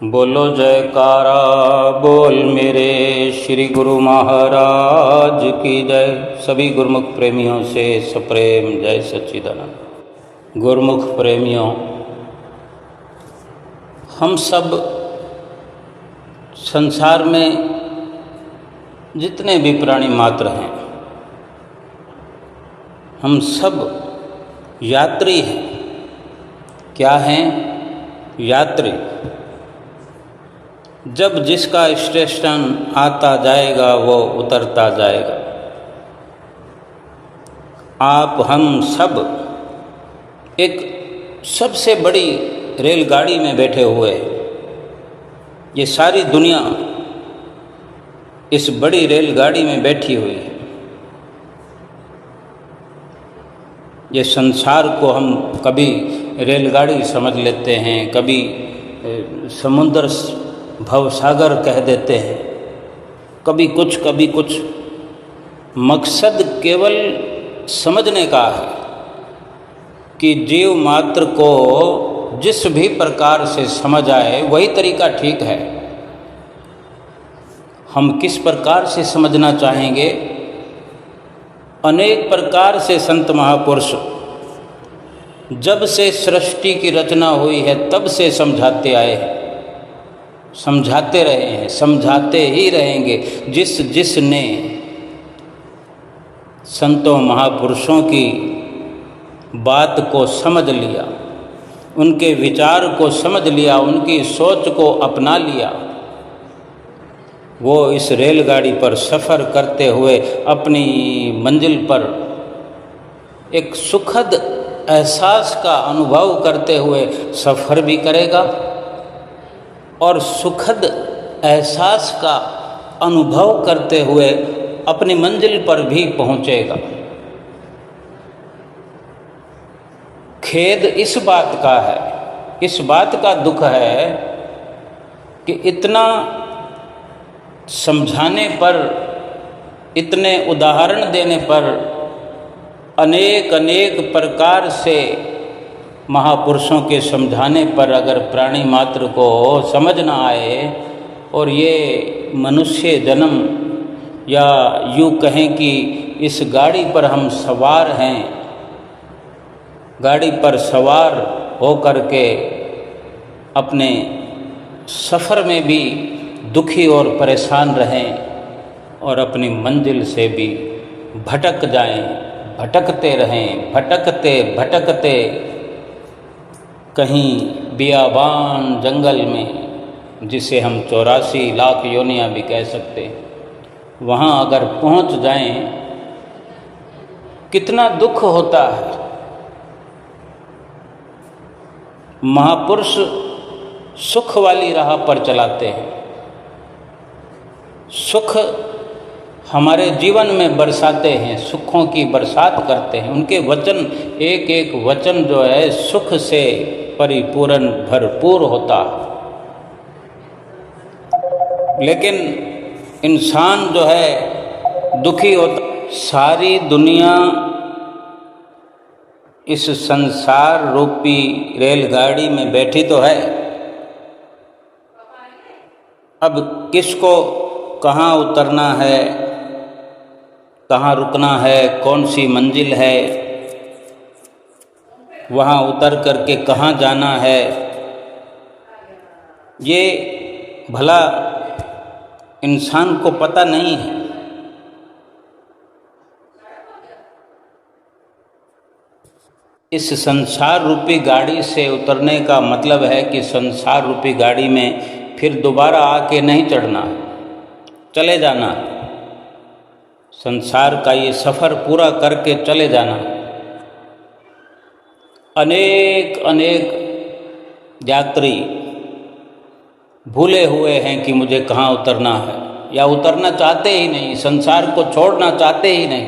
बोलो जयकारा बोल मेरे श्री गुरु महाराज की जय। सभी गुरुमुख प्रेमियों से सप्रेम जय सच्चिदानंद। गुरुमुख प्रेमियों, हम सब संसार में जितने भी प्राणी मात्र हैं, हम सब यात्री हैं। क्या हैं? यात्री। जब जिसका स्टेशन आता जाएगा वो उतरता जाएगा। आप हम सब एक सबसे बड़ी रेलगाड़ी में बैठे हुए हैं। ये सारी दुनिया इस बड़ी रेलगाड़ी में बैठी हुई है। ये संसार को हम कभी रेलगाड़ी समझ लेते हैं, कभी समुद्र भवसागर कह देते हैं, कभी कुछ। मकसद केवल समझने का है कि जीव मात्र को जिस भी प्रकार से समझ आए वही तरीका ठीक है। हम किस प्रकार से समझना चाहेंगे? अनेक प्रकार से संत महापुरुष जब से सृष्टि की रचना हुई है तब से समझाते आए हैं, समझाते रहे हैं, समझाते ही रहेंगे। जिसने संतों महापुरुषों की बात को समझ लिया, उनके विचार को समझ लिया, उनकी सोच को अपना लिया, वो इस रेलगाड़ी पर सफ़र करते हुए अपनी मंजिल पर एक सुखद एहसास का अनुभव करते हुए सफ़र भी करेगा और सुखद एहसास का अनुभव करते हुए अपनी मंजिल पर भी पहुँचेगा। खेद इस बात का है, इस बात का दुख है कि इतना समझाने पर, इतने उदाहरण देने पर, अनेक प्रकार से महापुरुषों के समझाने पर अगर प्राणी मात्र को समझ न आए और ये मनुष्य जन्म, या यूँ कहें कि इस गाड़ी पर हम सवार हैं, गाड़ी पर सवार हो कर के अपने सफ़र में भी दुखी और परेशान रहें और अपनी मंजिल से भी भटक जाएं, भटकते रहें, भटकते कहीं बियाबान जंगल में, जिसे हम 84 लाख योनियाँ भी कह सकते हैं, वहाँ अगर पहुँच जाएं, कितना दुख होता है। महापुरुष सुख वाली राह पर चलाते हैं, सुख हमारे जीवन में बरसाते हैं, सुखों की बरसात करते हैं। उनके वचन, एक वचन जो है सुख से परिपूर्ण भरपूर होता है। लेकिन इंसान जो है दुखी होता। सारी दुनिया इस संसार रूपी रेलगाड़ी में बैठी तो है। अब किसको कहाँ उतरना है, कहाँ रुकना है, कौन सी मंजिल है, वहाँ उतर करके कहाँ जाना है, ये भला इंसान को पता नहीं है। इस संसार रूपी गाड़ी से उतरने का मतलब है कि संसार रूपी गाड़ी में फिर दोबारा आके नहीं चढ़ना, चले जाना। संसार का ये सफ़र पूरा करके चले जाना। अनेक यात्री भूले हुए हैं कि मुझे कहाँ उतरना है, या उतरना चाहते ही नहीं, संसार को छोड़ना चाहते ही नहीं।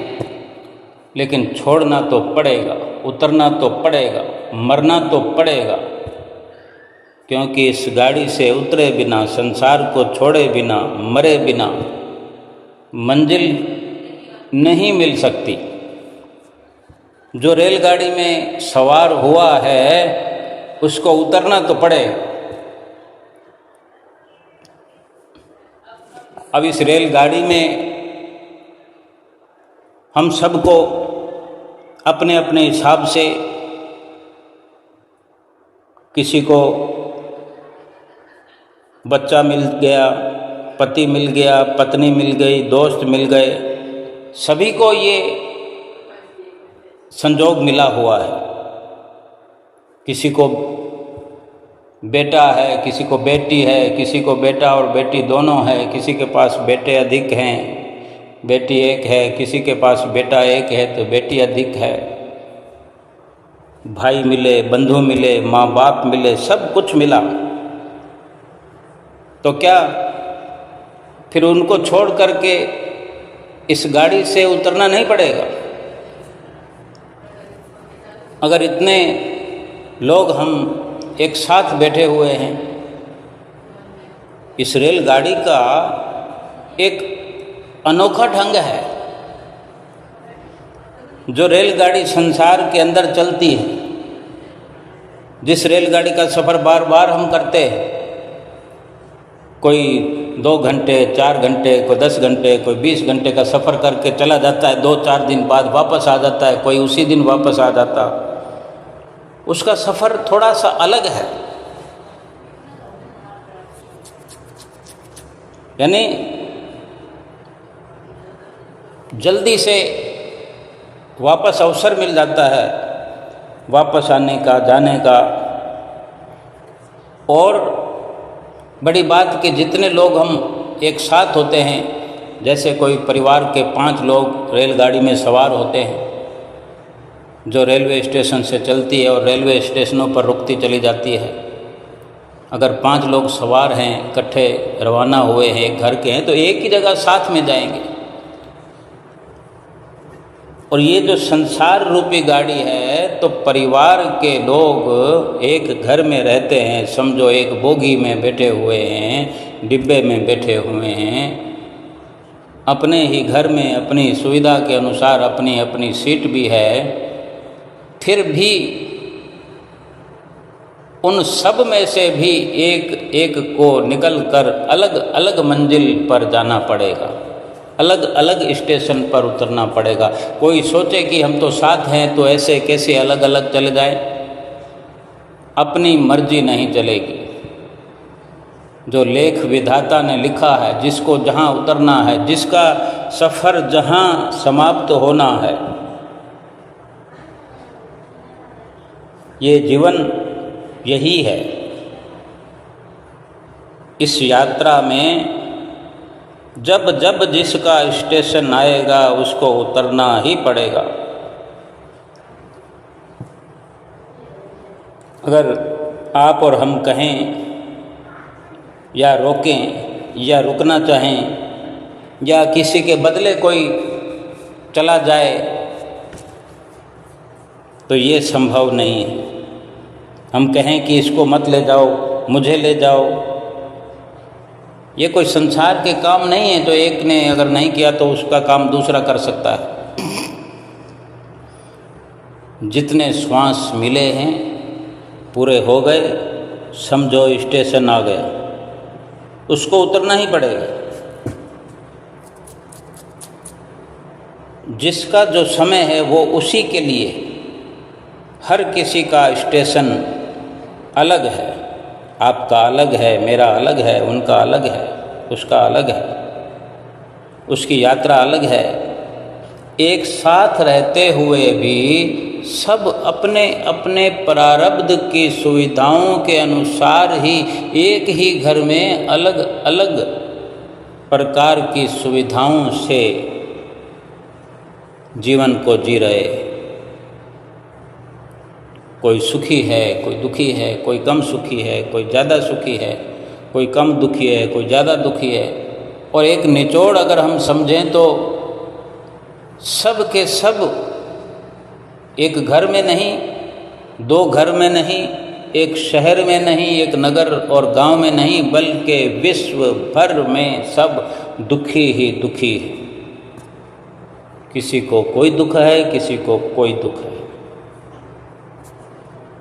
लेकिन छोड़ना तो पड़ेगा, उतरना तो पड़ेगा, मरना तो पड़ेगा, क्योंकि इस गाड़ी से उतरे बिना, संसार को छोड़े बिना, मरे बिना मंजिल नहीं मिल सकती। जो रेलगाड़ी में सवार हुआ है उसको उतरना तो पड़ेगा। अब इस रेलगाड़ी में हम सबको अपने अपने हिसाब से, किसी को बच्चा मिल गया, पति मिल गया, पत्नी मिल गई, दोस्त मिल गए, सभी को ये संजोग मिला हुआ है। किसी को बेटा है, किसी को बेटी है, किसी को बेटा और बेटी दोनों है, किसी के पास बेटे अधिक हैं, बेटी एक है, किसी के पास बेटा एक है तो बेटी अधिक है। भाई मिले, बंधु मिले, माँ बाप मिले, सब कुछ मिला। तो क्या फिर उनको छोड़ करके इस गाड़ी से उतरना नहीं पड़ेगा? अगर इतने लोग हम एक साथ बैठे हुए हैं, इस रेलगाड़ी का एक अनोखा ढंग है। जो रेलगाड़ी संसार के अंदर चलती है, जिस रेलगाड़ी का सफ़र बार बार हम करते हैं, कोई 2 घंटे, 4 घंटे, कोई 10 घंटे, कोई 20 घंटे का सफ़र करके चला जाता है, 2-4 दिन बाद वापस आ जाता है, कोई उसी दिन वापस आ जाता, उसका सफ़र थोड़ा सा अलग है। यानी जल्दी से वापस अवसर मिल जाता है वापस आने का, जाने का। और बड़ी बात कि जितने लोग हम एक साथ होते हैं, जैसे कोई परिवार के 5 लोग रेलगाड़ी में सवार होते हैं, जो रेलवे स्टेशन से चलती है और रेलवे स्टेशनों पर रुकती चली जाती है। अगर 5 लोग सवार हैं, इकट्ठे रवाना हुए हैं, एक घर के हैं, तो एक ही जगह साथ में जाएंगे। और ये जो संसार रूपी गाड़ी है, तो परिवार के लोग एक घर में रहते हैं, समझो एक बोगी में बैठे हुए हैं, डिब्बे में बैठे हुए हैं, अपने ही घर में अपनी सुविधा के अनुसार अपनी अपनी सीट भी है, फिर भी उन सब में से भी एक एक को निकलकर अलग अलग मंजिल पर जाना पड़ेगा, अलग अलग स्टेशन पर उतरना पड़ेगा। कोई सोचे कि हम तो साथ हैं तो ऐसे कैसे अलग अलग चले जाएं? अपनी मर्जी नहीं चलेगी। जो लेख विधाता ने लिखा है, जिसको जहाँ उतरना है, जिसका सफ़र जहाँ समाप्त होना है, ये जीवन यही है। इस यात्रा में जब जब जिसका स्टेशन आएगा उसको उतरना ही पड़ेगा। अगर आप और हम कहें या रोकें या रुकना चाहें या किसी के बदले कोई चला जाए तो ये संभव नहीं है। हम कहें कि इसको मत ले जाओ, मुझे ले जाओ, ये कोई संसार के काम नहीं है। तो एक ने अगर नहीं किया तो उसका काम दूसरा कर सकता है। जितने श्वास मिले हैं पूरे हो गए, समझो स्टेशन आ गया, उसको उतरना ही पड़ेगा। जिसका जो समय है वो उसी के लिए, हर किसी का स्टेशन अलग है। आपका अलग है, मेरा अलग है, उनका अलग है, उसका अलग है, उसकी यात्रा अलग है। एक साथ रहते हुए भी सब अपने अपने प्रारब्ध की सुविधाओं के अनुसार ही एक ही घर में अलग अलग प्रकार की सुविधाओं से जीवन को जी रहे। कोई सुखी है, कोई दुखी है, कोई कम सुखी है, कोई ज़्यादा सुखी है, कोई कम दुखी है, कोई ज़्यादा दुखी है। और एक निचोड़ अगर हम समझें तो सब के सब एक घर में नहीं, 2 घर में नहीं, एक शहर में नहीं, एक नगर और गांव में नहीं, बल्कि विश्व भर में सब दुखी ही दुखी है। किसी को कोई दुख है, किसी को कोई दुख है,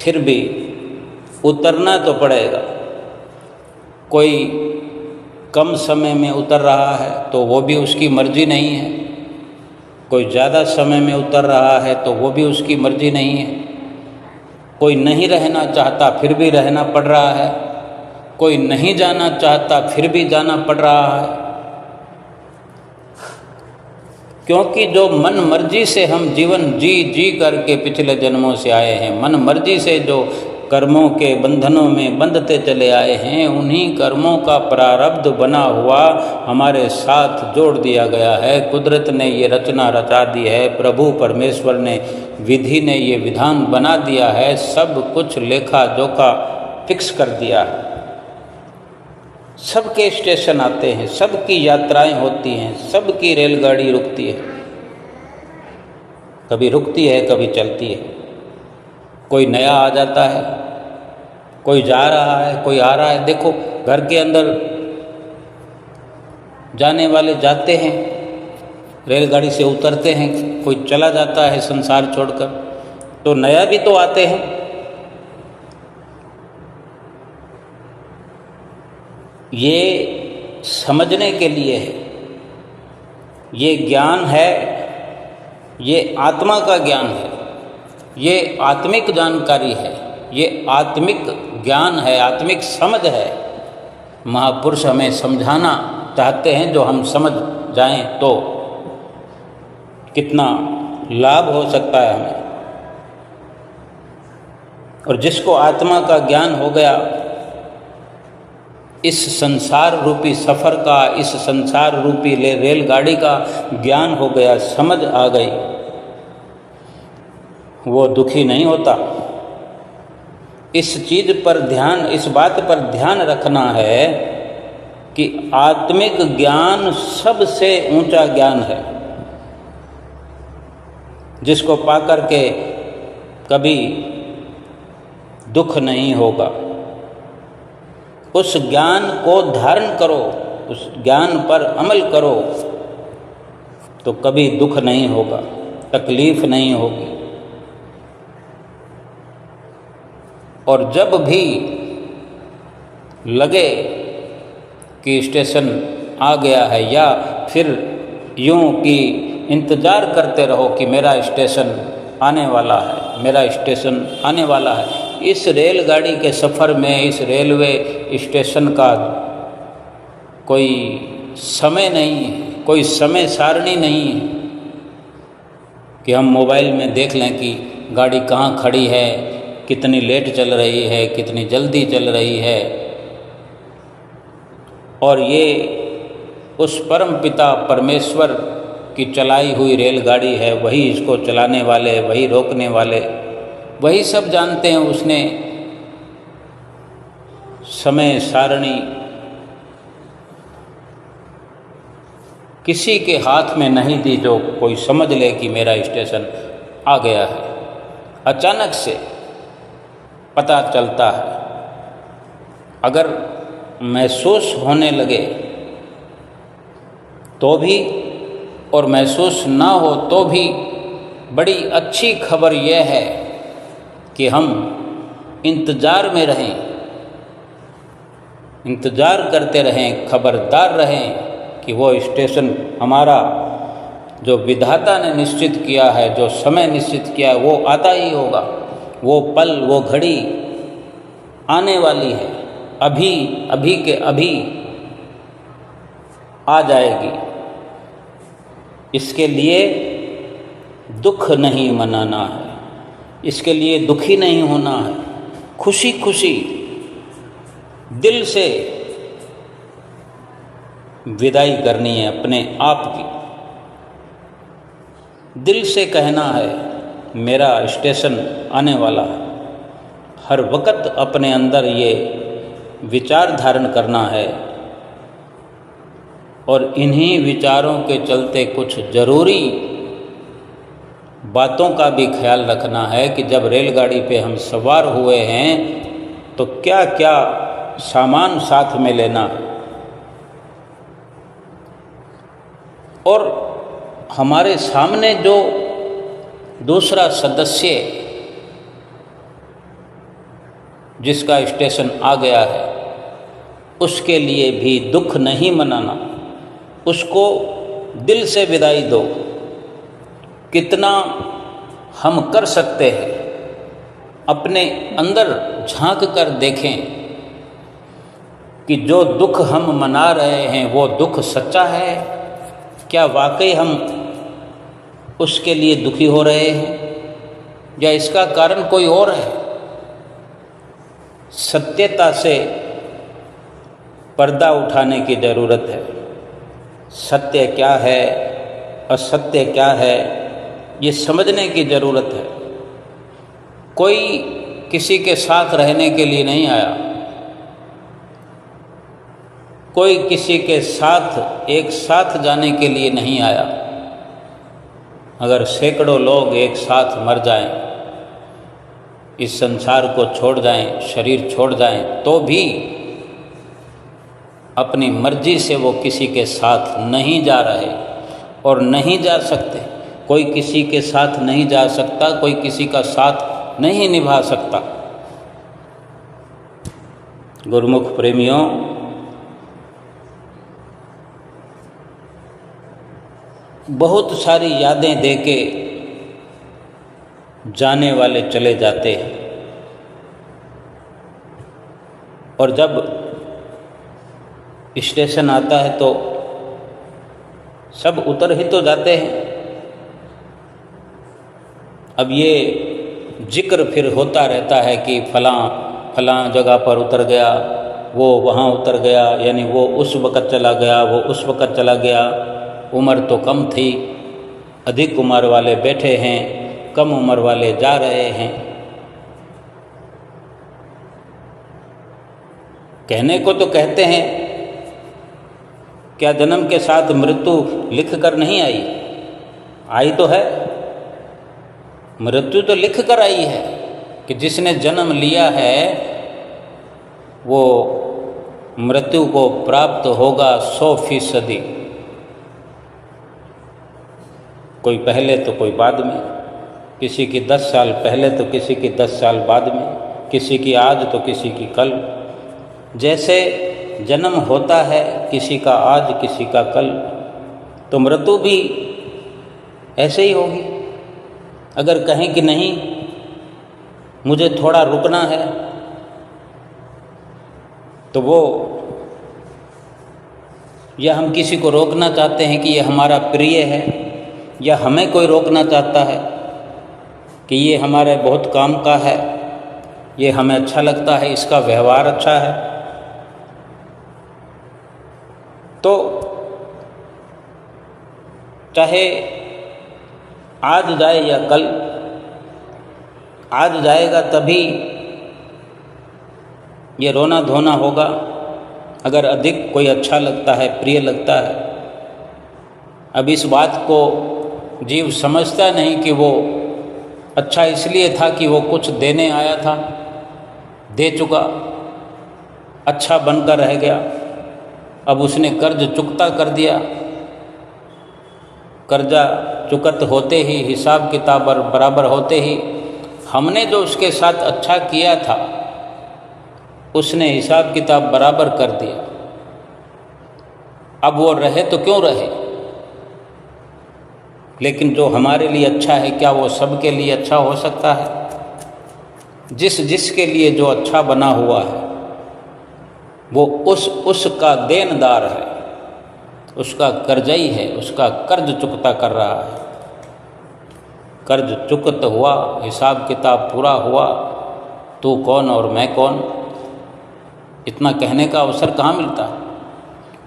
फिर भी उतरना तो पड़ेगा। कोई कम समय में उतर रहा है तो वो भी उसकी मर्जी नहीं है, कोई ज़्यादा समय में उतर रहा है तो वो भी उसकी मर्जी नहीं है, कोई नहीं रहना चाहता फिर भी रहना पड़ रहा है, कोई नहीं जाना चाहता फिर भी जाना पड़ रहा है। क्योंकि जो मन मर्जी से हम जीवन जी करके पिछले जन्मों से आए हैं, मन मर्जी से जो कर्मों के बंधनों में बंधते चले आए हैं, उन्हीं कर्मों का प्रारब्ध बना हुआ हमारे साथ जोड़ दिया गया है। कुदरत ने ये रचना रचा दी है, प्रभु परमेश्वर ने विधि ने ये विधान बना दिया है, सब कुछ लेखा जोखा फिक्स कर दिया है। सबके स्टेशन आते हैं, सबकी यात्राएं होती हैं, सबकी रेलगाड़ी रुकती है, कभी रुकती है कभी चलती है। कोई नया आ जाता है, कोई जा रहा है, कोई आ रहा है। देखो घर के अंदर जाने वाले जाते हैं, रेलगाड़ी से उतरते हैं, कोई चला जाता है संसार छोड़कर, तो नया भी तो आते हैं। ये समझने के लिए है, ये ज्ञान है, ये आत्मा का ज्ञान है, ये आत्मिक जानकारी है, ये आत्मिक ज्ञान है, आत्मिक समझ है। महापुरुष हमें समझाना चाहते हैं, जो हम समझ जाएं तो कितना लाभ हो सकता है हमें। और जिसको आत्मा का ज्ञान हो गया, इस संसार रूपी सफ़र का, इस संसार रूपी रेलगाड़ी का ज्ञान हो गया, समझ आ गई, वो दुखी नहीं होता। इस चीज़ पर ध्यान, इस बात पर ध्यान रखना है कि आत्मिक ज्ञान सबसे ऊंचा ज्ञान है, जिसको पाकर के कभी दुख नहीं होगा। उस ज्ञान को धारण करो, उस ज्ञान पर अमल करो, तो कभी दुख नहीं होगा, तकलीफ नहीं होगी। और जब भी लगे कि स्टेशन आ गया है, या फिर यूं कि इंतज़ार करते रहो कि मेरा स्टेशन आने वाला है, मेरा स्टेशन आने वाला है, इस रेलगाड़ी के सफ़र में, इस रेलवे स्टेशन का कोई समय नहीं है, कोई समय सारणी नहीं है कि हम मोबाइल में देख लें कि गाड़ी कहाँ खड़ी है, कितनी लेट चल रही है, कितनी जल्दी चल रही है। और ये उस परम पिता परमेश्वर की चलाई हुई रेलगाड़ी है, वही इसको चलाने वाले, वही रोकने वाले, वही सब जानते हैं। उसने समय सारणी किसी के हाथ में नहीं दी जो कोई समझ ले कि मेरा स्टेशन आ गया है। अचानक से पता चलता है। अगर महसूस होने लगे तो भी, और महसूस ना हो तो भी, बड़ी अच्छी खबर यह है कि हम इंतज़ार में रहें, इंतज़ार करते रहें, खबरदार रहें कि वो स्टेशन हमारा जो विधाता ने निश्चित किया है, जो समय निश्चित किया है, वो आता ही होगा। वो पल, वो घड़ी आने वाली है, अभी अभी के अभी आ जाएगी। इसके लिए दुख नहीं मनाना है, इसके लिए दुखी नहीं होना है, खुशी खुशी दिल से विदाई करनी है अपने आप की। दिल से कहना है मेरा स्टेशन आने वाला है। हर वक्त अपने अंदर ये विचार धारण करना है, और इन्हीं विचारों के चलते कुछ ज़रूरी बातों का भी ख्याल रखना है कि जब रेलगाड़ी पे हम सवार हुए हैं तो क्या क्या सामान साथ में लेना, और हमारे सामने जो दूसरा सदस्य जिसका स्टेशन आ गया है, उसके लिए भी दुख नहीं मनाना, उसको दिल से विदाई दो। कितना हम कर सकते हैं, अपने अंदर झांक कर देखें कि जो दुख हम मना रहे हैं वो दुख सच्चा है, क्या वाकई हम उसके लिए दुखी हो रहे हैं या इसका कारण कोई और है। सत्यता से पर्दा उठाने की ज़रूरत है। सत्य क्या है, असत्य क्या है, ये समझने की ज़रूरत है। कोई किसी के साथ रहने के लिए नहीं आया, कोई किसी के साथ एक साथ जाने के लिए नहीं आया। अगर सैकड़ों लोग एक साथ मर जाएं, इस संसार को छोड़ जाएं, शरीर छोड़ जाएं, तो भी अपनी मर्जी से वो किसी के साथ नहीं जा रहे और नहीं जा सकते। कोई किसी के साथ नहीं जा सकता, कोई किसी का साथ नहीं निभा सकता। गुरुमुख प्रेमियों, बहुत सारी यादें देके जाने वाले चले जाते हैं और जब स्टेशन आता है तो सब उतर ही तो जाते हैं। अब ये जिक्र फिर होता रहता है कि फलां जगह पर उतर गया, वो वहाँ उतर गया, यानी वो उस वक़्त चला गया, वो उस वक़्त चला गया। उम्र तो कम थी, अधिक उम्र वाले बैठे हैं, कम उम्र वाले जा रहे हैं। कहने को तो कहते हैं, क्या जन्म के साथ मृत्यु लिख कर नहीं आई? आई तो है, मृत्यु तो लिख कर आई है कि जिसने जन्म लिया है वो मृत्यु को प्राप्त होगा 100%। कोई पहले तो कोई बाद में, किसी की 10 साल पहले तो किसी की 10 साल बाद में, किसी की आज तो किसी की कल। जैसे जन्म होता है किसी का आज किसी का कल, तो मृत्यु भी ऐसे ही होगी। अगर कहें कि नहीं मुझे थोड़ा रुकना है, तो वो या हम किसी को रोकना चाहते हैं कि ये हमारा प्रिय है, या हमें कोई रोकना चाहता है कि ये हमारे बहुत काम का है, ये हमें अच्छा लगता है, इसका व्यवहार अच्छा है। तो चाहे आज जाए या कल, आज जाएगा तभी ये रोना धोना होगा अगर अधिक कोई अच्छा लगता है, प्रिय लगता है। अब इस बात को जीव समझता नहीं कि वो अच्छा इसलिए था कि वो कुछ देने आया था, दे चुका, अच्छा बनकर रह गया। अब उसने कर्ज चुकता कर दिया, कर्जा चुकत होते ही, हिसाब किताब बराबर होते ही हमने जो उसके साथ अच्छा किया था उसने हिसाब किताब बराबर कर दिया। अब वो रहे तो क्यों रहे, लेकिन जो हमारे लिए अच्छा है क्या वो सबके लिए अच्छा हो सकता है? जिसके लिए जो अच्छा बना हुआ है वो उसका देनदार है, उसका कर्जई है, उसका कर्ज चुकता कर रहा है। कर्ज चुकत हुआ, हिसाब किताब पूरा हुआ, तू कौन और मैं कौन, इतना कहने का अवसर कहाँ मिलता है।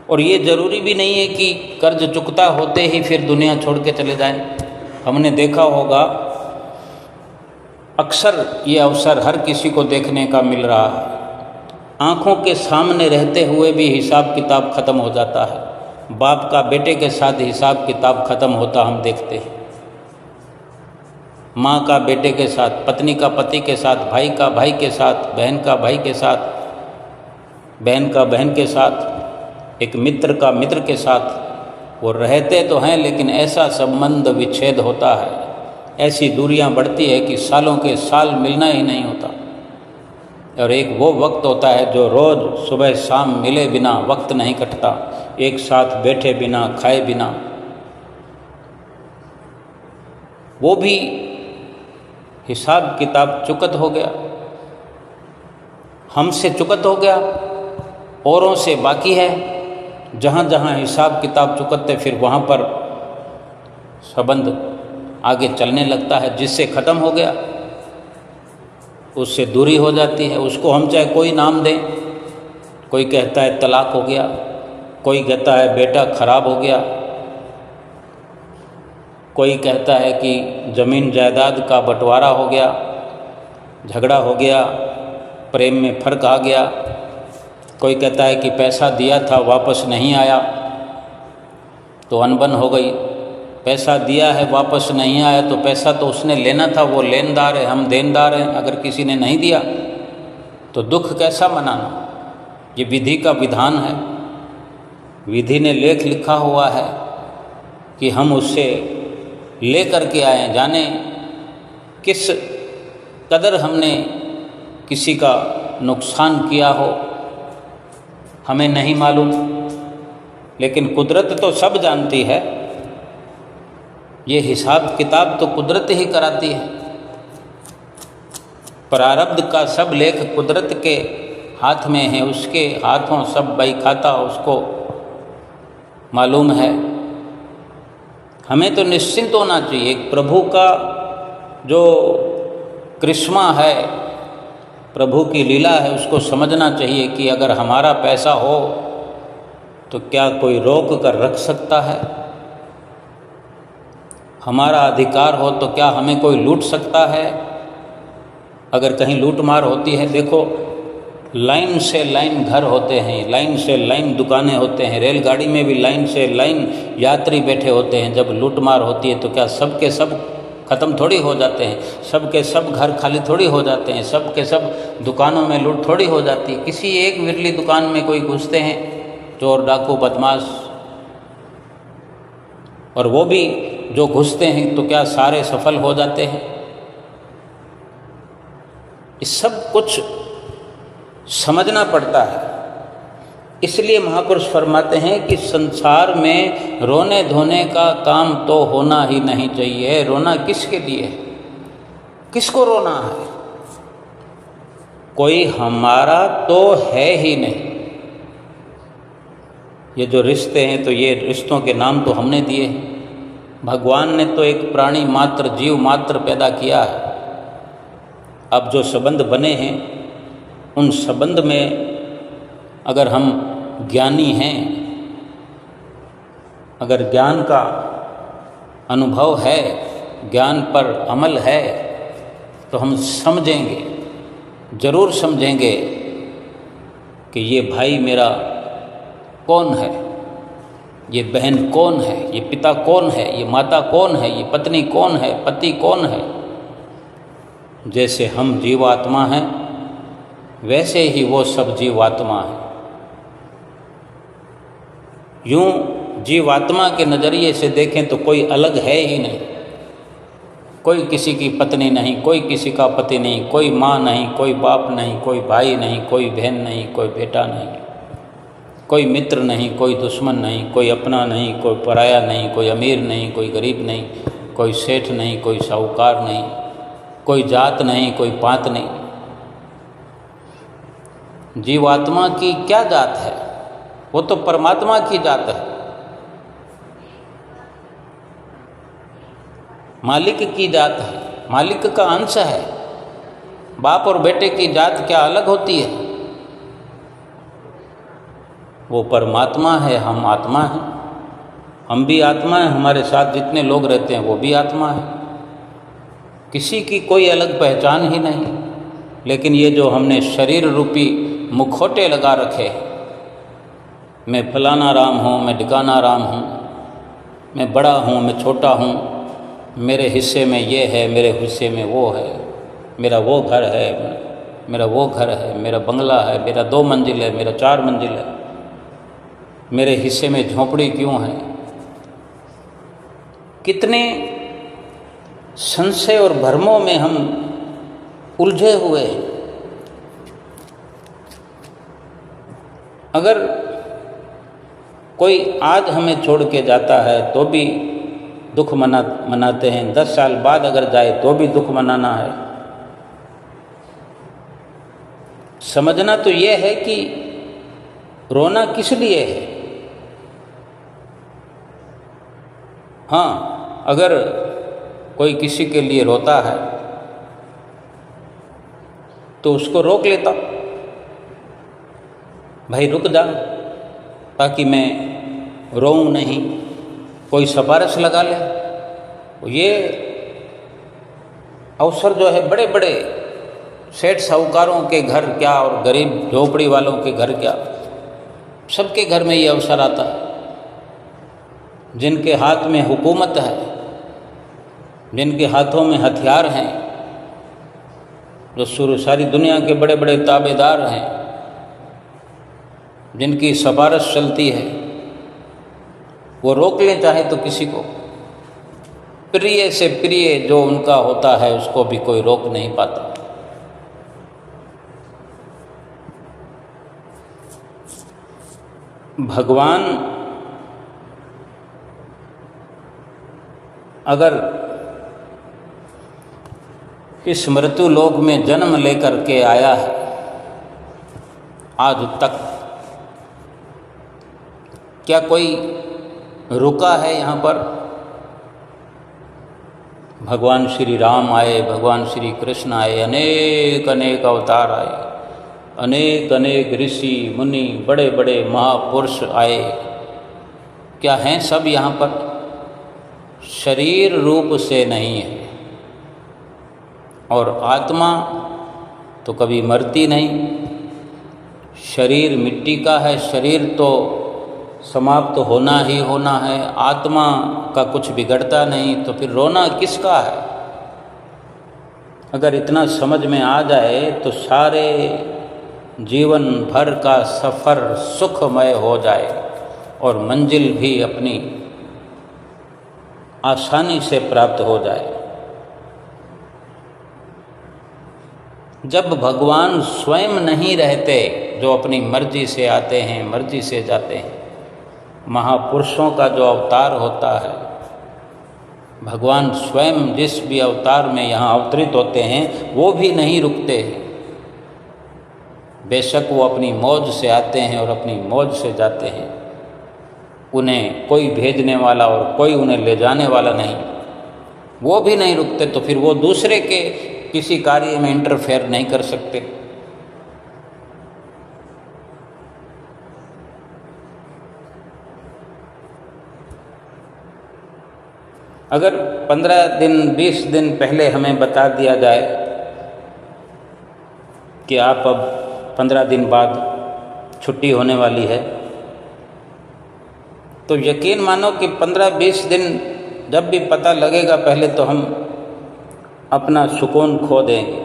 और ये ज़रूरी भी नहीं है कि कर्ज चुकता होते ही फिर दुनिया छोड़ के चले जाएं। हमने देखा होगा अक्सर ये अवसर हर किसी को देखने का मिल रहा है, आँखों के सामने रहते हुए भी हिसाब किताब ख़त्म हो जाता है। बाप का बेटे के साथ हिसाब किताब ख़त्म होता हम देखते हैं, माँ का बेटे के साथ, पत्नी का पति के साथ, भाई का भाई के साथ, बहन का भाई के साथ, बहन का बहन के साथ, एक मित्र का मित्र के साथ। वो रहते तो हैं लेकिन ऐसा संबंध विच्छेद होता है, ऐसी दूरियां बढ़ती है कि सालों के साल मिलना ही नहीं होता। और एक वो वक्त होता है जो रोज़ सुबह शाम मिले बिना वक्त नहीं कटता, एक साथ बैठे बिना खाए बिना। वो भी हिसाब किताब चुकत हो गया, हमसे चुकत हो गया, औरों से बाकी है। जहाँ जहाँ हिसाब किताब चुकत है फिर वहाँ पर संबंध आगे चलने लगता है। जिससे ख़त्म हो गया उससे दूरी हो जाती है। उसको हम चाहे कोई नाम दें, कोई कहता है तलाक हो गया, कोई कहता है बेटा खराब हो गया, कोई कहता है कि ज़मीन जायदाद का बंटवारा हो गया, झगड़ा हो गया, प्रेम में फ़र्क आ गया, कोई कहता है कि पैसा दिया था वापस नहीं आया तो अनबन हो गई। पैसा दिया है वापस नहीं आया तो पैसा तो उसने लेना था, वो लेनदार है, हम देनदार हैं। अगर किसी ने नहीं दिया तो दुख कैसा मनाना? ये विधि का विधान है। विधि ने लेख लिखा हुआ है कि हम उससे ले कर के आए। जाने किस कदर हमने किसी का नुकसान किया हो हमें नहीं मालूम, लेकिन कुदरत तो सब जानती है। ये हिसाब किताब तो कुदरत ही कराती है। प्रारब्ध का सब लेख कुदरत के हाथ में है, उसके हाथों सब बही खाता उसको मालूम है। हमें तो निश्चिंत होना चाहिए। एक प्रभु का जो करिश्मा है, प्रभु की लीला है, उसको समझना चाहिए कि अगर हमारा पैसा हो तो क्या कोई रोक कर रख सकता है? हमारा अधिकार हो तो क्या हमें कोई लूट सकता है? अगर कहीं लूट मार होती है, देखो लाइन से लाइन घर होते हैं, लाइन से लाइन दुकानें होते हैं, रेलगाड़ी में भी लाइन से लाइन यात्री बैठे होते हैं। जब लूट मार होती है तो क्या सब के सब ख़त्म थोड़ी हो जाते हैं? सब के सब घर खाली थोड़ी हो जाते हैं? सब के सब दुकानों में लूट थोड़ी हो जाती है? किसी एक विरली दुकान में कोई घुसते हैं चोर डाकू बदमाश, और वो भी जो घुसते हैं तो क्या सारे सफल हो जाते हैं? ये सब कुछ समझना पड़ता है। इसलिए महापुरुष फरमाते हैं कि संसार में रोने धोने का काम तो होना ही नहीं चाहिए। रोना किसके लिए है? किसको रोना है? कोई हमारा तो है ही नहीं। ये जो रिश्ते हैं तो ये रिश्तों के नाम तो हमने दिए हैं। भगवान ने तो एक प्राणी मात्र, जीव मात्र पैदा किया है। अब जो संबंध बने हैं उन संबंध में अगर हम ज्ञानी हैं, अगर ज्ञान का अनुभव है, ज्ञान पर अमल है, तो हम समझेंगे, ज़रूर समझेंगे कि ये भाई मेरा कौन है, ये बहन कौन है, ये पिता कौन है, ये माता कौन है, ये पत्नी कौन है, पति कौन है। जैसे हम जीवात्मा हैं वैसे ही वो सब जीवात्मा है। यूँ जीवात्मा के नज़रिए से देखें तो कोई अलग है ही नहीं। कोई किसी की पत्नी नहीं, कोई किसी का पति नहीं, कोई माँ नहीं, कोई बाप नहीं, कोई भाई नहीं, कोई बहन नहीं, कोई बेटा नहीं, कोई मित्र नहीं, कोई दुश्मन नहीं, कोई अपना नहीं, कोई पराया नहीं, कोई अमीर नहीं, कोई गरीब नहीं, कोई सेठ नहीं, कोई साहूकार नहीं, कोई जात नहीं, कोई पात नहीं। जीवात्मा की क्या जात है? वो तो परमात्मा की जात है, मालिक की जात है, मालिक का अंश है। बाप और बेटे की जात क्या अलग होती है? वो परमात्मा है, हम आत्मा हैं। हम भी आत्मा हैं, हमारे साथ जितने लोग रहते हैं वो भी आत्मा है। किसी की कोई अलग पहचान ही नहीं। लेकिन ये जो हमने शरीर रूपी मुखौटे लगा रखे, मैं फलाना राम हूँ, मैं ढिकाना राम हूँ, मैं बड़ा हूँ, मैं छोटा हूँ, मेरे हिस्से में ये है, मेरे हिस्से में वो है, मेरा वो घर है, मेरा वो घर है, मेरा बंगला है, मेरा 2 मंजिल है, मेरा 4 मंजिल है, मेरे हिस्से में झोंपड़ी क्यों है। कितने संशय और भ्रमों में हम उलझे हुए हैं। अगर कोई आज हमें छोड़ के जाता है तो भी दुख मनाते हैं, 10 साल बाद अगर जाए तो भी दुख मनाना है। समझना तो ये है कि रोना किस लिए है। हाँ, अगर कोई किसी के लिए रोता है तो उसको रोक लेता, भाई रुक जा ताकि मैं रोऊं नहीं, कोई सिफारिश लगा ले। ये अवसर जो है बड़े बड़े सेठ साहूकारों के घर क्या और गरीब झोपड़ी वालों के घर क्या, सबके घर में ये अवसर आता है। जिनके हाथ में हुकूमत है, जिनके हाथों में हथियार हैं, जो सारी दुनिया के बड़े बड़े ताबेदार हैं, जिनकी सिफारिश चलती है, वो रोक लें चाहे तो किसी को। प्रिय से प्रिय जो उनका होता है उसको भी कोई रोक नहीं पाता। भगवान अगर इस मृत्यु लोक में जन्म लेकर के आया है आज तक, क्या कोई रुका है यहाँ पर? भगवान श्री राम आए, भगवान श्री कृष्ण आए, अनेक अनेक अवतार आए, अनेक अनेक ऋषि मुनि बड़े बड़े महापुरुष आए। क्या हैं सब यहाँ पर? शरीर रूप से नहीं है। और आत्मा तो कभी मरती नहीं। शरीर मिट्टी का है, शरीर तो समाप्त होना ही होना है। आत्मा का कुछ बिगड़ता नहीं, तो फिर रोना किसका है? अगर इतना समझ में आ जाए तो सारे जीवन भर का सफ़र सुखमय हो जाए और मंजिल भी अपनी आसानी से प्राप्त हो जाए। जब भगवान स्वयं नहीं रहते, जो अपनी मर्जी से आते हैं, मर्जी से जाते हैं, महापुरुषों का जो अवतार होता है, भगवान स्वयं जिस भी अवतार में यहाँ अवतरित होते हैं वो भी नहीं रुकते हैं। बेशक वो अपनी मौज से आते हैं और अपनी मौज से जाते हैं, उन्हें कोई भेजने वाला और कोई उन्हें ले जाने वाला नहीं। वो भी नहीं रुकते तो फिर वो दूसरे के किसी कार्य में इंटरफेयर नहीं कर सकते। अगर 15 दिन 20 दिन पहले हमें बता दिया जाए कि आप अब 15 दिन बाद छुट्टी होने वाली है, तो यकीन मानो कि 15-20 दिन जब भी पता लगेगा, पहले तो हम अपना सुकून खो देंगे,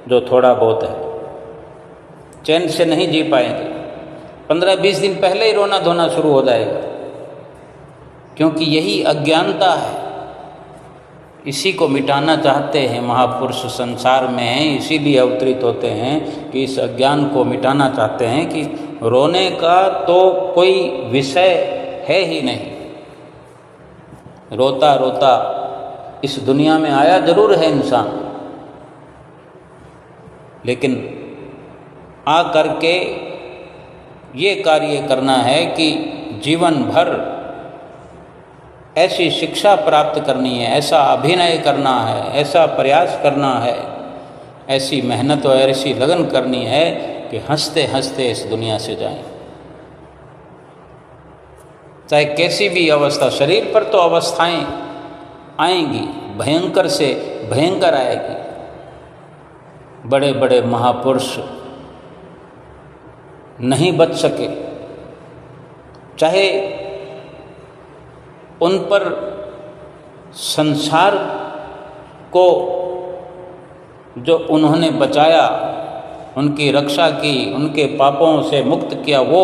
जो थोड़ा बहुत है, चैन से नहीं जी पाएंगे। 15-20 दिन पहले ही रोना धोना शुरू हो जाएगा, क्योंकि यही अज्ञानता है। इसी को मिटाना चाहते हैं महापुरुष संसार में हैं, इसीलिए अवतरित होते हैं कि इस अज्ञान को मिटाना चाहते हैं कि रोने का तो कोई विषय है ही नहीं। रोता रोता इस दुनिया में आया जरूर है इंसान, लेकिन आ करके ये कार्य करना है कि जीवन भर ऐसी शिक्षा प्राप्त करनी है, ऐसा अभिनय करना है, ऐसा प्रयास करना है, ऐसी मेहनत और ऐसी लगन करनी है कि हंसते हंसते इस दुनिया से जाएं। चाहे कैसी भी अवस्था, शरीर पर तो अवस्थाएं आएंगी, भयंकर से भयंकर आएगी। बड़े बड़े महापुरुष नहीं बच सके, चाहे उन पर संसार को जो उन्होंने बचाया, उनकी रक्षा की, उनके पापों से मुक्त किया, वो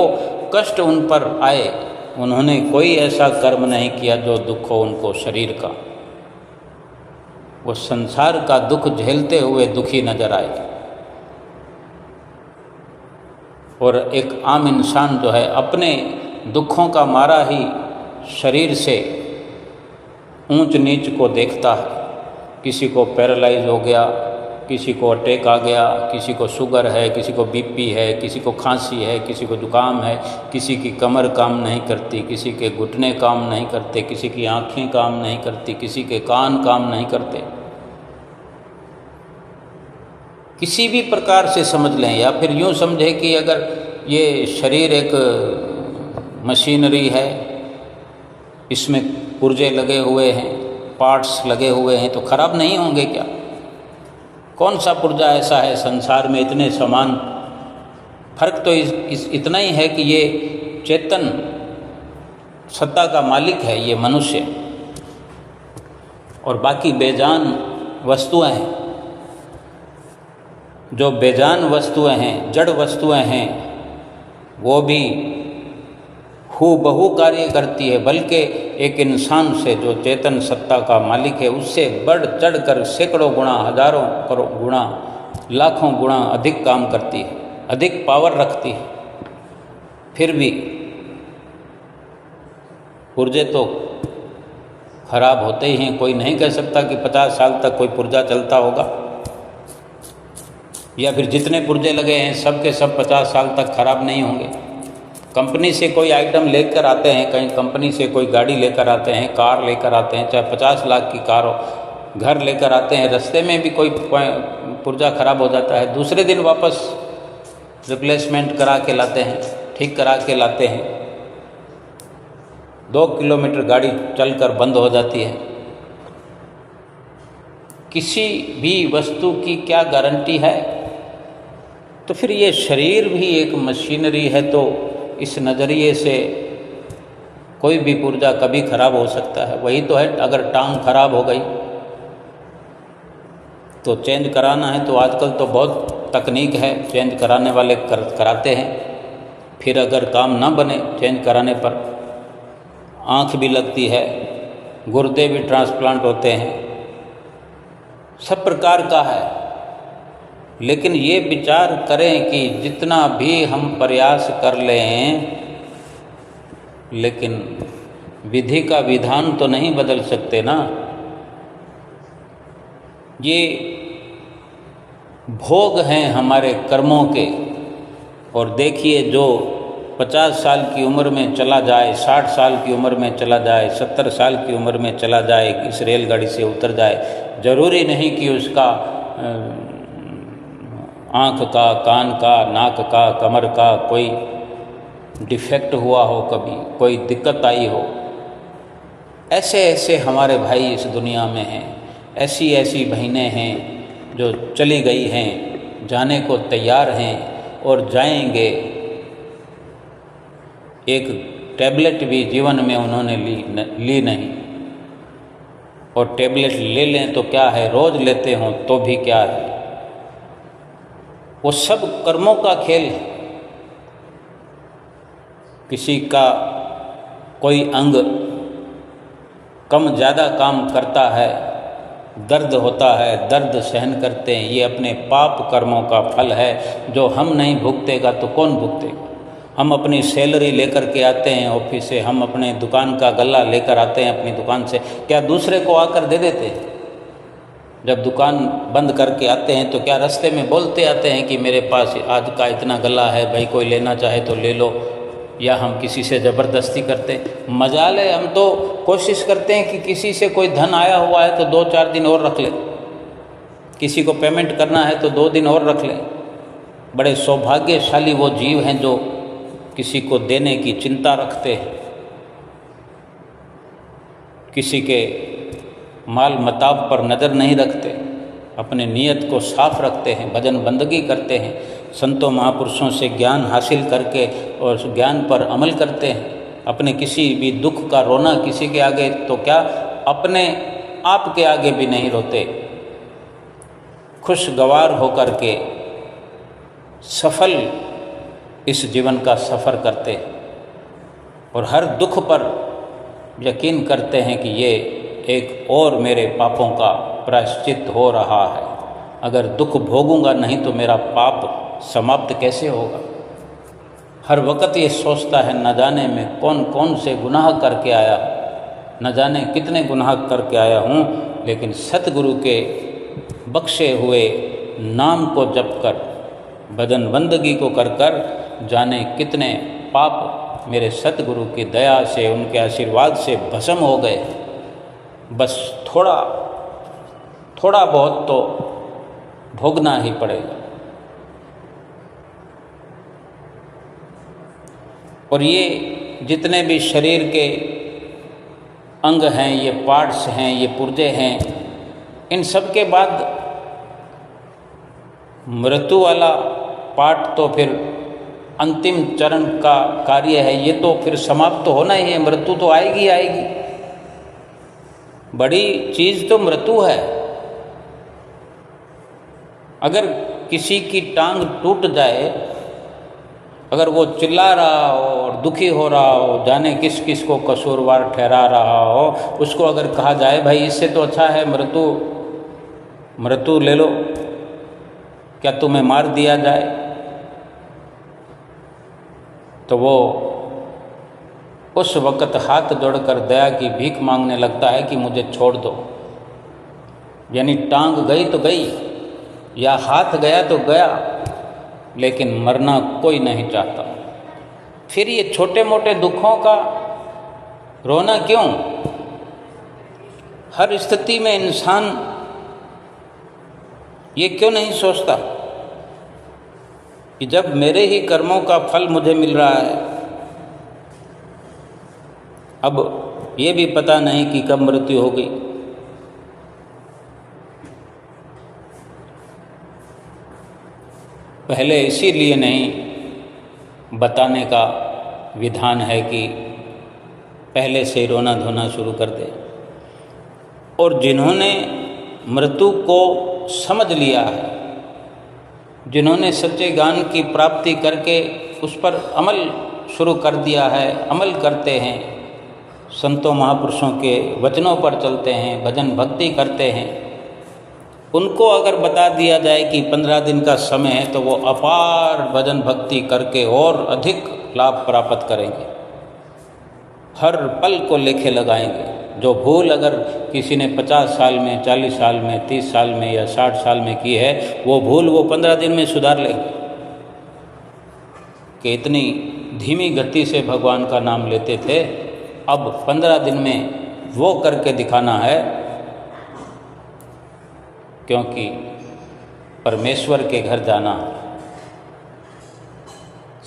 कष्ट उन पर आए। उन्होंने कोई ऐसा कर्म नहीं किया जो दुख हो उनको शरीर का। वो संसार का दुख झेलते हुए दुखी नजर आए। और एक आम इंसान जो है अपने दुखों का मारा ही शरीर से ऊंच नीच को देखता है। किसी को पैरालाइज हो गया, किसी को अटैक आ गया, किसी को शुगर है, किसी को बीपी है, किसी को खांसी है, किसी को जुकाम है, किसी की कमर काम नहीं करती, किसी के घुटने काम नहीं करते, किसी की आँखें काम नहीं करती, किसी के कान काम नहीं करते। किसी भी प्रकार से समझ लें, या फिर यूँ समझें कि अगर ये शरीर एक मशीनरी है, इसमें पुर्जे लगे हुए हैं, पार्ट्स लगे हुए हैं, तो ख़राब नहीं होंगे क्या? कौन सा पुर्जा ऐसा है संसार में इतने समान? फर्क तो इतना ही है कि ये चेतन सत्ता का मालिक है ये मनुष्य, और बाकी बेजान वस्तुएं हैं। जो बेजान वस्तुएं हैं, जड़ वस्तुएं हैं, वो भी हूबहू कार्य करती है, बल्कि एक इंसान से जो चेतन सत्ता का मालिक है उससे बढ़ चढ़ कर सैकड़ों गुना, हजारों करोड़ गुना, लाखों गुना अधिक काम करती है, अधिक पावर रखती है। फिर भी पुर्जे तो खराब होते ही हैं। कोई नहीं कह सकता कि 50 साल तक कोई पुर्जा चलता होगा, या फिर जितने पुर्जे लगे हैं सब के सब 50 साल तक खराब नहीं होंगे। कंपनी से कोई आइटम लेकर आते हैं, कहीं कंपनी से कोई गाड़ी लेकर आते हैं, कार लेकर आते हैं, चाहे 50 लाख की कार हो, घर लेकर आते हैं, रास्ते में भी कोई पुर्जा खराब हो जाता है, दूसरे दिन वापस रिप्लेसमेंट करा के लाते हैं, ठीक करा के लाते हैं। 2 किलोमीटर गाड़ी चलकर बंद हो जाती है। किसी भी वस्तु की क्या गारंटी है? तो फिर ये शरीर भी एक मशीनरी है, तो इस नज़रिए से कोई भी पुर्जा कभी खराब हो सकता है। वही तो है, अगर टांग खराब हो गई तो चेंज कराना है, तो आजकल तो बहुत तकनीक है, चेंज कराने वाले कराते हैं। फिर अगर काम ना बने चेंज कराने पर, आँख भी लगती है, गुर्दे भी ट्रांसप्लांट होते हैं, सब प्रकार का है। लेकिन ये विचार करें कि जितना भी हम प्रयास कर लें, लेकिन विधि का विधान तो नहीं बदल सकते ना। ये भोग हैं हमारे कर्मों के। और देखिए, जो 50 साल की उम्र में चला जाए, 60 साल की उम्र में चला जाए, 70 साल की उम्र में चला जाए, इस रेलगाड़ी से उतर जाए, ज़रूरी नहीं कि उसका आँख का, कान का, नाक का, कमर का कोई डिफेक्ट हुआ हो, कभी कोई दिक्कत आई हो। ऐसे ऐसे हमारे भाई इस दुनिया में हैं, ऐसी ऐसी बहनें हैं जो चली गई हैं, जाने को तैयार हैं और जाएंगे। एक टैबलेट भी जीवन में उन्होंने ली नहीं, और टैबलेट ले लें तो क्या है, रोज़ लेते हों तो भी क्या है। वो सब कर्मों का खेल है। किसी का कोई अंग कम ज़्यादा काम करता है, दर्द होता है, दर्द सहन करते हैं, ये अपने पाप कर्मों का फल है जो हम नहीं भुगतेगा तो कौन भुगतेगा। हम अपनी सैलरी लेकर के आते हैं ऑफिस से, हम अपने दुकान का गल्ला लेकर आते हैं अपनी दुकान से, क्या दूसरे को आकर दे देते हैं? जब दुकान बंद करके आते हैं तो क्या रास्ते में बोलते आते हैं कि मेरे पास आज का इतना गल्ला है, भाई कोई लेना चाहे तो ले लो, या हम किसी से ज़बरदस्ती करते हैं? मजाल है, हम तो कोशिश करते हैं कि किसी से कोई धन आया हुआ है तो 2-4 दिन और रख ले, किसी को पेमेंट करना है तो 2 दिन और रख ले। बड़े सौभाग्यशाली वो जीव हैं जो किसी को देने की चिंता रखते हैं, किसी के माल मताब पर नज़र नहीं रखते, अपने नीयत को साफ रखते हैं, भजन बंदगी करते हैं, संतों महापुरुषों से ज्ञान हासिल करके और उस ज्ञान पर अमल करते हैं। अपने किसी भी दुख का रोना किसी के आगे तो क्या, अपने आप के आगे भी नहीं रोते, खुशगवार होकर के सफल इस जीवन का सफ़र करते और हर दुख पर यकीन करते हैं कि ये एक और मेरे पापों का प्रायश्चित हो रहा है। अगर दुख भोगूंगा नहीं तो मेरा पाप समाप्त कैसे होगा। हर वक्त ये सोचता है न जाने मैं कौन कौन से गुनाह करके आया, न जाने कितने गुनाह करके आया हूँ, लेकिन सतगुरु के बख्शे हुए नाम को जप कर, भजन बंदगी को कर कर जाने कितने पाप मेरे सतगुरु की दया से, उनके आशीर्वाद से भस्म हो गए। बस थोड़ा थोड़ा बहुत तो भोगना ही पड़ेगा। और ये जितने भी शरीर के अंग हैं, ये पार्ट्स हैं, ये पुर्जे हैं, इन सब के बाद मृत्यु वाला पार्ट तो फिर अंतिम चरण का कार्य है, ये तो फिर समाप्त तो होना ही है। मृत्यु तो आएगी आएगी, बड़ी चीज़ तो मृत्यु है। अगर किसी की टांग टूट जाए, अगर वो चिल्ला रहा हो और दुखी हो रहा हो, जाने किस किस को कसूरवार ठहरा रहा हो, उसको अगर कहा जाए भाई इससे तो अच्छा है मृत्यु ले लो, क्या तुम्हें मार दिया जाए, तो वो उस वक़्त हाथ जोड़कर दया की भीख मांगने लगता है कि मुझे छोड़ दो। यानी टांग गई तो गई या हाथ गया तो गया, लेकिन मरना कोई नहीं चाहता। फिर ये छोटे मोटे दुखों का रोना क्यों? हर स्थिति में इंसान ये क्यों नहीं सोचता कि जब मेरे ही कर्मों का फल मुझे मिल रहा है, अब ये भी पता नहीं कि कब मृत्यु होगी। पहले इसीलिए नहीं बताने का विधान है कि पहले से रोना धोना शुरू कर दे। और जिन्होंने मृत्यु को समझ लिया है, जिन्होंने सच्चे ज्ञान की प्राप्ति करके उस पर अमल शुरू कर दिया है, अमल करते हैं, संतों महापुरुषों के वचनों पर चलते हैं, भजन भक्ति करते हैं, उनको अगर बता दिया जाए कि 15 दिन का समय है तो वो अपार भजन भक्ति करके और अधिक लाभ प्राप्त करेंगे, हर पल को लेखे लगाएंगे। जो भूल अगर किसी ने 50 साल में, 40 साल में, 30 साल में या 60 साल में की है, वो भूल वो 15 दिन में सुधार लेंगे। कि इतनी धीमी गति से भगवान का नाम लेते थे, अब 15 दिन में वो करके दिखाना है, क्योंकि परमेश्वर के घर जाना,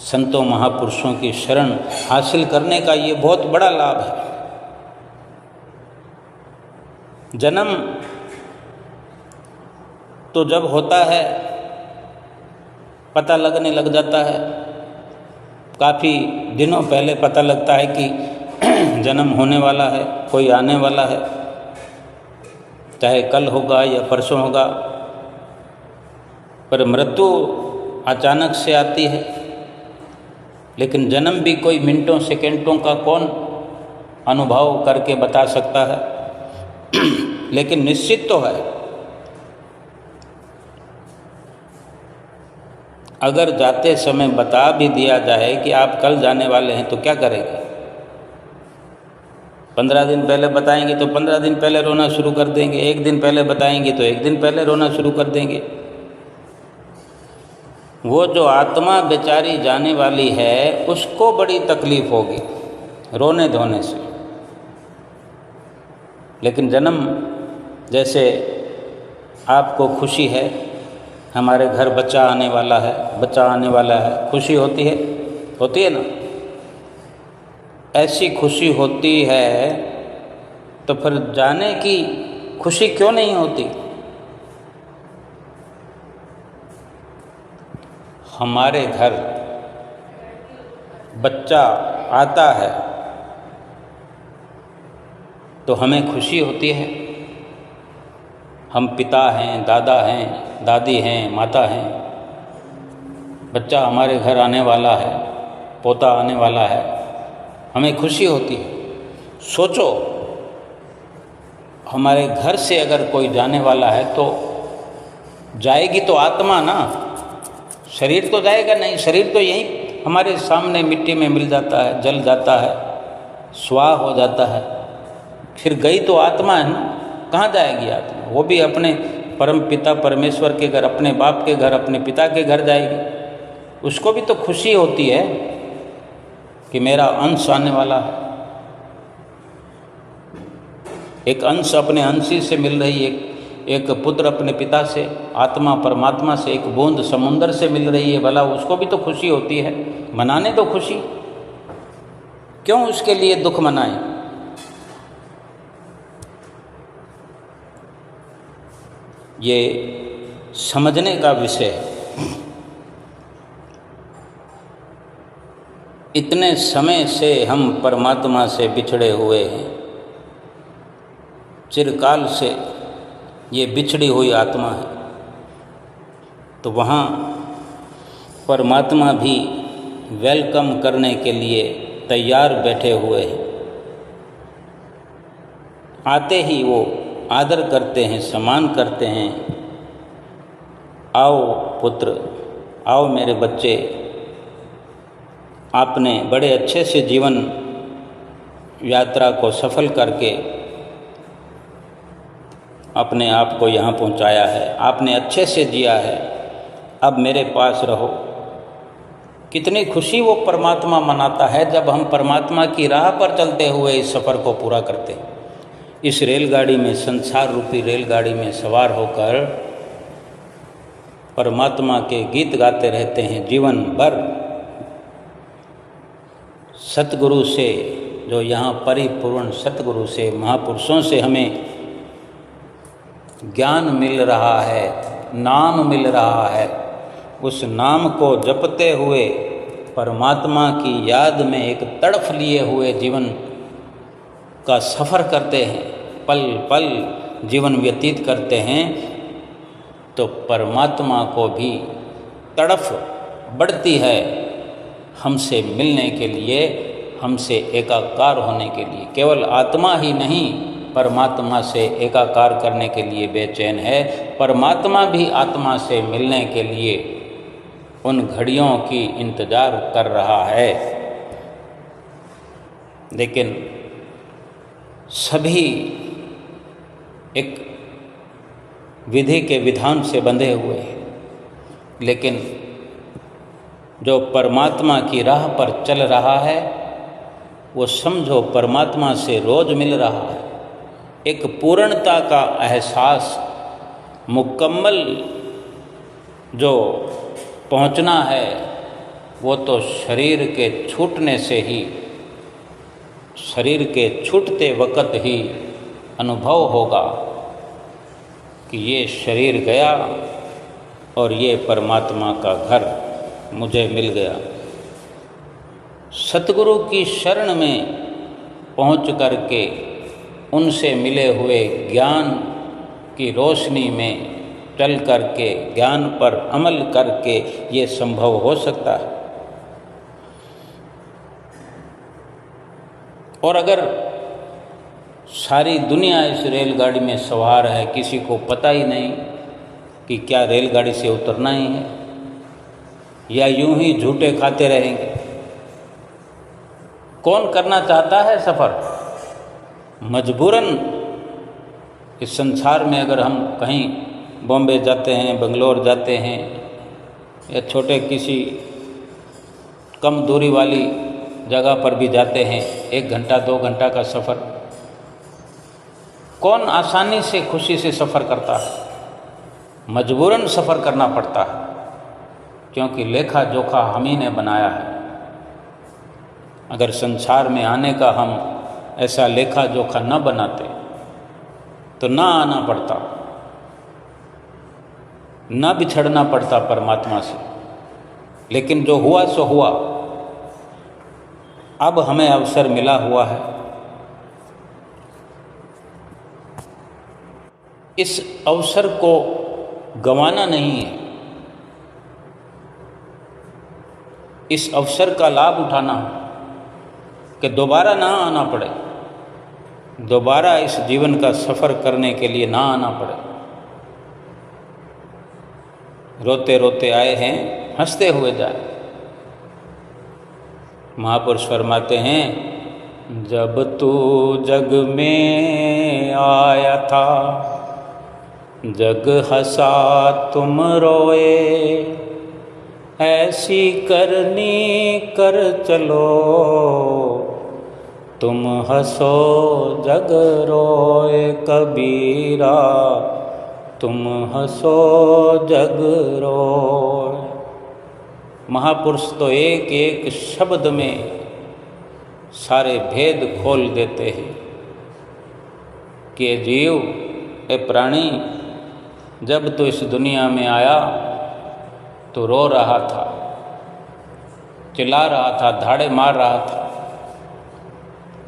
संतों महापुरुषों की शरण हासिल करने का ये बहुत बड़ा लाभ है। जन्म तो जब होता है पता लगने लग जाता है, काफ़ी दिनों पहले पता लगता है कि जन्म होने वाला है, कोई आने वाला है, चाहे कल होगा या परसों होगा। पर मृत्यु अचानक से आती है, लेकिन जन्म भी कोई मिनटों सेकंडों का कौन अनुभव करके बता सकता है। लेकिन निश्चित तो है, अगर जाते समय बता भी दिया जाए कि आप कल जाने वाले हैं तो क्या करेंगे? 15 दिन पहले बताएंगे तो 15 दिन पहले रोना शुरू कर देंगे, 1 दिन पहले बताएंगे तो 1 दिन पहले रोना शुरू कर देंगे। वो जो आत्मा बेचारी जाने वाली है, उसको बड़ी तकलीफ होगी रोने धोने से। लेकिन जन्म, जैसे आपको खुशी है हमारे घर बच्चा आने वाला है, बच्चा आने वाला है, खुशी होती है ना? ऐसी खुशी होती है तो फिर जाने की खुशी क्यों नहीं होती? हमारे घर बच्चा आता है तो हमें खुशी होती है। हम पिता हैं, दादा हैं, दादी हैं, माता हैं, बच्चा हमारे घर आने वाला है, पोता आने वाला है, हमें खुशी होती है। सोचो, हमारे घर से अगर कोई जाने वाला है तो जाएगी तो आत्मा ना, शरीर तो जाएगा नहीं, शरीर तो यहीं हमारे सामने मिट्टी में मिल जाता है, जल जाता है, स्वाह हो जाता है, फिर गई तो आत्मा है ना, कहाँ जाएगी आत्मा? वो भी अपने परम पिता परमेश्वर के घर, अपने बाप के घर, अपने पिता के घर जाएगी। उसको भी तो खुशी होती है कि मेरा अंश आने वाला है। एक अंश अपने अंशी से मिल रही है, एक पुत्र अपने पिता से, आत्मा परमात्मा से, एक बूंद समुंदर से मिल रही है। भला उसको भी तो खुशी होती है, मनाने तो खुशी, क्यों उसके लिए दुख मनाएं? ये समझने का विषय है। इतने समय से हम परमात्मा से बिछड़े हुए हैं, चिरकाल से ये बिछड़ी हुई आत्मा है, तो वहाँ परमात्मा भी वेलकम करने के लिए तैयार बैठे हुए हैं। आते ही वो आदर करते हैं, सम्मान करते हैं। आओ पुत्र, आओ मेरे बच्चे, आपने बड़े अच्छे से जीवन यात्रा को सफल करके अपने आप को यहाँ पहुँचाया है, आपने अच्छे से जिया है, अब मेरे पास रहो। कितनी खुशी वो परमात्मा मनाता है जब हम परमात्मा की राह पर चलते हुए इस सफ़र को पूरा करते हैं। इस रेलगाड़ी में, संसार रूपी रेलगाड़ी में सवार होकर परमात्मा के गीत गाते रहते हैं जीवन भर। सतगुरु से, जो यहाँ परिपूर्ण सतगुरु से, महापुरुषों से हमें ज्ञान मिल रहा है, नाम मिल रहा है, उस नाम को जपते हुए परमात्मा की याद में एक तड़फ लिए हुए जीवन का सफ़र करते हैं, पल पल जीवन व्यतीत करते हैं, तो परमात्मा को भी तड़फ बढ़ती है हमसे मिलने के लिए, हमसे एकाकार होने के लिए। केवल आत्मा ही नहीं परमात्मा से एकाकार करने के लिए बेचैन है, परमात्मा भी आत्मा से मिलने के लिए उन घड़ियों की इंतज़ार कर रहा है। लेकिन सभी एक विधि के विधान से बंधे हुए हैं, लेकिन जो परमात्मा की राह पर चल रहा है वो समझो परमात्मा से रोज़ मिल रहा है। एक पूर्णता का एहसास, मुकम्मल जो पहुंचना है वो तो शरीर के छूटने से ही, शरीर के छूटते वक़्त ही अनुभव होगा कि ये शरीर गया और ये परमात्मा का घर मुझे मिल गया। सतगुरु की शरण में पहुँच करके उनसे मिले हुए ज्ञान की रोशनी में चल करके, ज्ञान पर अमल करके ये संभव हो सकता है। और अगर सारी दुनिया इस रेलगाड़ी में सवार है, किसी को पता ही नहीं कि क्या रेलगाड़ी से उतरना ही है या यूं ही झूठे खाते रहेंगे। कौन करना चाहता है सफ़र? मजबूरन इस संसार में अगर हम कहीं बॉम्बे जाते हैं, बेंगलोर जाते हैं या छोटे किसी कम दूरी वाली जगह पर भी जाते हैं, 1 घंटा 2 घंटा का सफ़र, कौन आसानी से खुशी से सफ़र करता है? मजबूरन सफ़र करना पड़ता है, क्योंकि लेखा जोखा हम ही ने बनाया है। अगर संसार में आने का हम ऐसा लेखा जोखा न बनाते तो ना आना पड़ता, ना बिछड़ना पड़ता परमात्मा से। लेकिन जो हुआ सो हुआ, अब हमें अवसर मिला हुआ है। इस अवसर को गंवाना नहीं है, इस अवसर का लाभ उठाना कि दोबारा ना आना पड़े, दोबारा इस जीवन का सफ़र करने के लिए ना आना पड़े। रोते रोते आए हैं, हंसते हुए जाए। महापुरुष फरमाते हैं, जब तू जग में आया था, जग हंसा तुम रोए, ऐसी करनी कर चलो, तुम हंसो जग रोए कबीरा, तुम हंसो जग रोए। महापुरुष तो एक एक शब्द में सारे भेद खोल देते हैं कि ए जीव, ए प्राणी, जब तो इस दुनिया में आया तो रो रहा था, चिल्ला रहा था, धाड़े मार रहा था,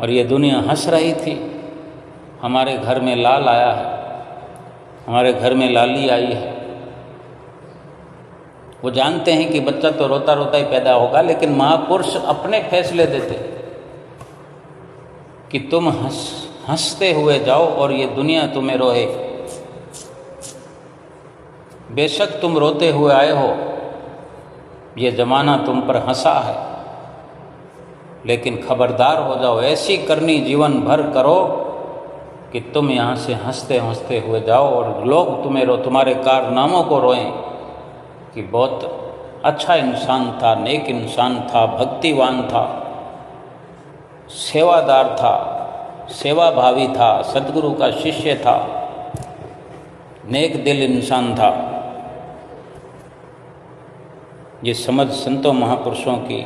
और ये दुनिया हंस रही थी। हमारे घर में लाल आया है, हमारे घर में लाली आई है। वो जानते हैं कि बच्चा तो रोता रोता ही पैदा होगा, लेकिन महापुरुष अपने फैसले देते कि तुम हंसते हुए जाओ और ये दुनिया तुम्हें रोए। बेशक तुम रोते हुए आए हो, ये ज़माना तुम पर हंसा है, लेकिन खबरदार हो जाओ, ऐसी करनी जीवन भर करो कि तुम यहाँ से हंसते हंसते हुए जाओ और लोग तुम्हें तुम्हारे कारनामों को रोएं कि बहुत अच्छा इंसान था, नेक इंसान था, भक्तिवान था, सेवादार था, सेवाभावी था, सद्गुरु का शिष्य था, नेक दिल इंसान था। ये समझ संतों महापुरुषों की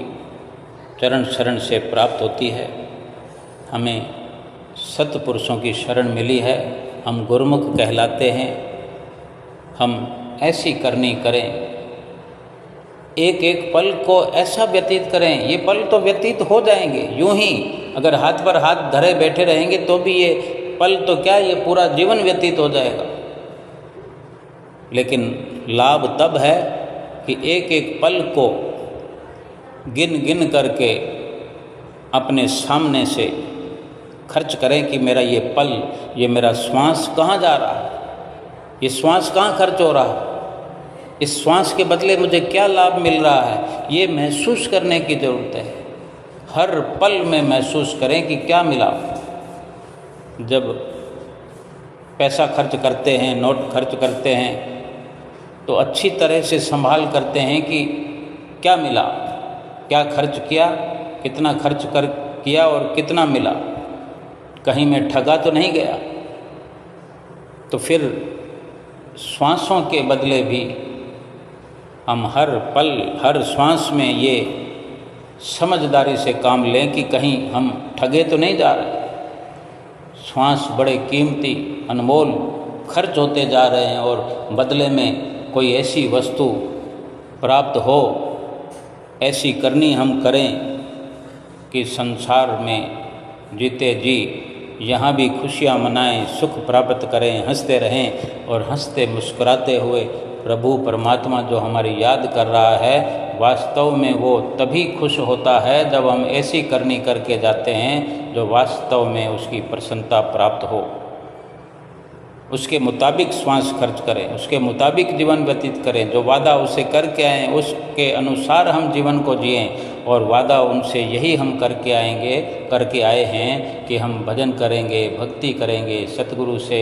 चरण शरण से प्राप्त होती है। हमें सत्पुरुषों की शरण मिली है, हम गुरुमुख कहलाते हैं। हम ऐसी करनी करें, एक एक पल को ऐसा व्यतीत करें। ये पल तो व्यतीत हो जाएंगे यूं ही, अगर हाथ पर हाथ धरे बैठे रहेंगे तो भी ये पल तो क्या, ये पूरा जीवन व्यतीत हो जाएगा। लेकिन लाभ तब है कि एक एक पल को गिन गिन करके अपने सामने से खर्च करें कि मेरा ये पल, ये मेरा श्वास कहाँ जा रहा है, ये श्वास कहाँ खर्च हो रहा है, इस श्वास के बदले मुझे क्या लाभ मिल रहा है, ये महसूस करने की ज़रूरत है। हर पल में महसूस करें कि क्या मिला। जब पैसा खर्च करते हैं, नोट खर्च करते हैं, तो अच्छी तरह से संभाल करते हैं कि क्या मिला, क्या खर्च किया, कितना खर्च किया और कितना मिला, कहीं मैं ठगा तो नहीं गया। तो फिर श्वासों के बदले भी हम हर पल, हर श्वास में ये समझदारी से काम लें कि कहीं हम ठगे तो नहीं जा रहे। श्वास बड़े कीमती, अनमोल खर्च होते जा रहे हैं और बदले में कोई ऐसी वस्तु प्राप्त हो, ऐसी करनी हम करें कि संसार में जीते जी यहाँ भी खुशियाँ मनाएं, सुख प्राप्त करें, हंसते रहें और हंसते मुस्कुराते हुए प्रभु परमात्मा जो हमारी याद कर रहा है, वास्तव में वो तभी खुश होता है जब हम ऐसी करनी करके जाते हैं जो वास्तव में उसकी प्रसन्नता प्राप्त हो। उसके मुताबिक श्वास खर्च करें, उसके मुताबिक जीवन व्यतीत करें, जो वादा उसे करके आएँ उसके अनुसार हम जीवन को जिएं। और वादा उनसे यही हम करके आए हैं कि हम भजन करेंगे, भक्ति करेंगे, सतगुरु से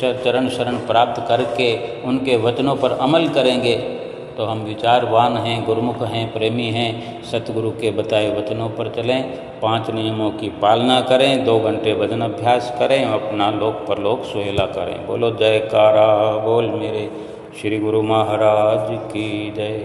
चरण शरण प्राप्त करके उनके वचनों पर अमल करेंगे। तो हम विचारवान हैं, गुरुमुख हैं, प्रेमी हैं, सतगुरु के बताए वचनों पर चलें, 5 नियमों की पालना करें, 2 घंटे भजन अभ्यास करें, अपना लोक परलोक सुहेला करें। बोलो जयकारा बोल मेरे श्री गुरु महाराज की जय।